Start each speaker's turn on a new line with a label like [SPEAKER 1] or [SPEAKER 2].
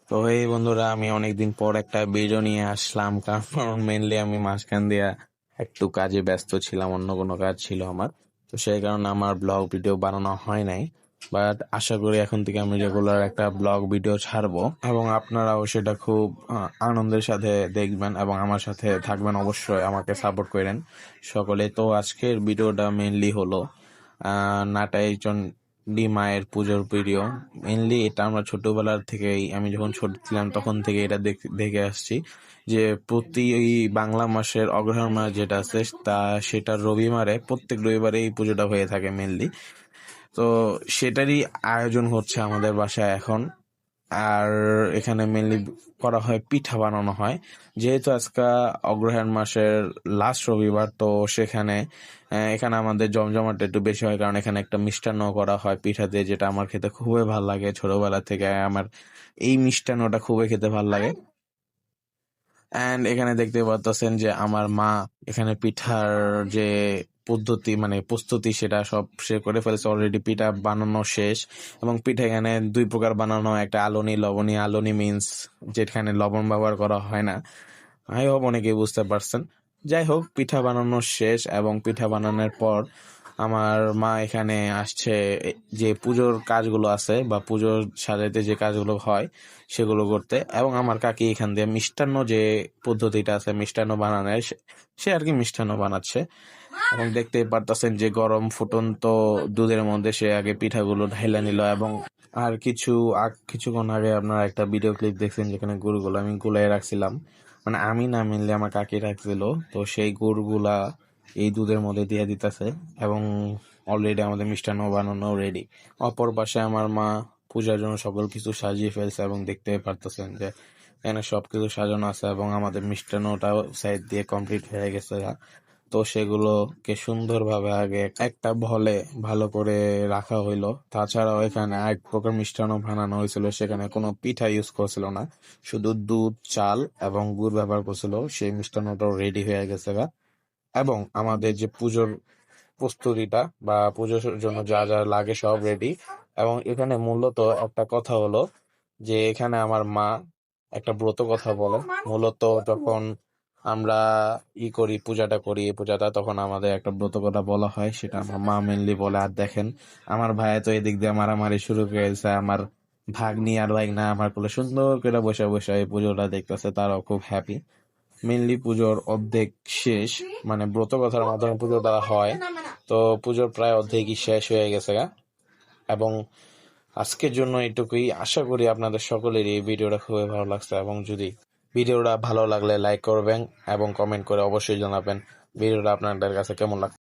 [SPEAKER 1] তো এই বন্ধুরা, আমি অনেকদিন পর একটা ভিডিও নিয়ে আসলাম, কারণ মেনলি আমি মাঝখান দিয়ে একটু কাজে ব্যস্ত ছিলাম, অন্য কোনো কাজ ছিল আমার। তো সেই কারণে আমার ব্লগ ভিডিও বানানো হয় নাই, বাট আশা করি এখন থেকে আমি রেগুলার একটা ব্লগ ভিডিও ছাড়বো এবং আপনারাও সেটা খুব আনন্দের সাথে দেখবেন এবং আমার সাথে থাকবেন। অবশ্যই আমাকে সাপোর্ট করেন সকলে। তো আজকের ভিডিওটা মেনলি হলো নাটাই মায়ের পুজোর ভিডিও। মেনলি এটা আমরা ছোটবেলার থেকেই, আমি যখন ছোট ছিলাম তখন থেকে এটা দেখে আসছি যে প্রতি ওই বাংলা মাসের অগ্রহায়ণ মাস যেটা আছে সেটা রবিবারে, প্রত্যেক রবিবারে এই পুজোটা হয়ে থাকে মেনলি। তো সেটারই আয়োজন হচ্ছে আমাদের বাসায় এখন। আর এখানে মেনলি করা হয়, পিঠা বানানো হয়। যেহেতু আজকে অগ্রহায়ণ মাসের লাস্ট রবিবার, তো সেখানে এখানে আমাদের জমজমাট একটু বেশি হয়, কারণ এখানে একটা মিষ্টান্ন করা হয় পিঠা দিয়ে, যেটা আমার খেতে খুবই ভালো লাগে। ছোটবেলা থেকে আমার এই মিষ্টান্নটা খুবই খেতে ভালো লাগে। অ্যান্ড এখানে দেখতে পাচ্ছেন যে আমার মা এখানে পিঠার যে পদ্ধতি, মানে প্রস্তুতি, সেটা সব সে করে ফেলেছে অলরেডি। পিঠা বানানো শেষ এবং পিঠা এখানে দুই প্রকার বানানো হয়, একটা আলুনি লবণী। আলুনি মিন্স যেখানে লবণ ব্যবহার করা হয় না। আই হোপ অনেকেই বুঝতে পারছেন। যাই হোক, পিঠা বানানো শেষ এবং পিঠা বানানোর পর আমার মা এখানে আসছে যে পুজোর কাজগুলো আছে বা পুজোর সাজাইতে যে কাজগুলো হয় সেগুলো করতে, এবং আমার কাকি এখান দিয়ে মিষ্টান্ন যে পদ্ধতিটা আছে মিষ্টান্ন বানানোর, সে আর কি মিষ্টান্ন বানাচ্ছে। এবং দেখতেই পারতেছেন যে গরম ফুটন্ত দুধের মধ্যে সে আগে পিঠাগুলো ঢাইলা নিল। এবং আর কিছুক্ষণ আগে আপনারা একটা ভিডিও ক্লিপ দেখছেন যেখানে গুড়গুলো আমি গুলাই রাখছিলাম, মানে আমি না, মেনলি আমার কাকি রাখছিল। তো সেই গুড়গুলা এই দুধের মধ্যে দিয়ে দিতেছে এবং অলরেডি আমাদের মিষ্টান্ন বানানো রেডি। অপর পাশে আমার মা পূজার জন্য সকল কিছু সাজিয়ে ফেলছে এবং দেখতে পারতেছেন যে এখানে সবকিছু সাজানো আছে এবং আমাদের মিষ্টান্নটাও সাইড দিয়ে কমপ্লিট হয়ে গেছে। তো সেগুলোকে সুন্দরভাবে আগে একটা ভলে ভালো করে রাখা হইলো। তাছাড়াও এখানে এক প্রকার মিষ্টান্ন বানানো হয়েছিল, সেখানে কোনো পিঠা ইউজ করছিল না, শুধু দুধ, চাল এবং গুড় ব্যবহার করছিল। সেই মিষ্টান্নটাও রেডি হয়ে গেছে এবং আমাদের যে পুজোর প্রস্তুতিটা বা পুজোর জন্য যা যা লাগে সব রেডি। এবং এখানে মূলত একটা কথা হলো যে এখানে আমার মা একটা ব্রত কথা বলে। মূলত যখন আমরা পূজাটা করি, এই পূজাটা, তখন আমাদের একটা ব্রত কথা বলা হয়, সেটা আমার মা মেনলি বলে। আর দেখেন, আমার ভাই তো এদিক দিয়ে মারামারি শুরু করে গেছে। আমার ভাগ্নি আর ভাগনা আমার কোলে সুন্দর করে বসে বসে এই পুজোটা দেখতেছে, তারাও খুব হ্যাপি। মেনলি পুজোর অর্ধেক শেষ, মানে ব্রত কথার মাধ্যমে পুজোটা হয়। তো পুজোর প্রায় অর্ধেকই শেষ হয়ে গেছে এবং আজকের জন্য এটুকুই। আশা করি আপনাদের সকলেরই এই ভিডিওটা খুবই ভালো লাগছে, এবং যদি ভিডিওটা ভালো লাগলে লাইক করবেন এবং কমেন্ট করে অবশ্যই জানাবেন ভিডিওটা আপনাদের কাছে কেমন লাগছে।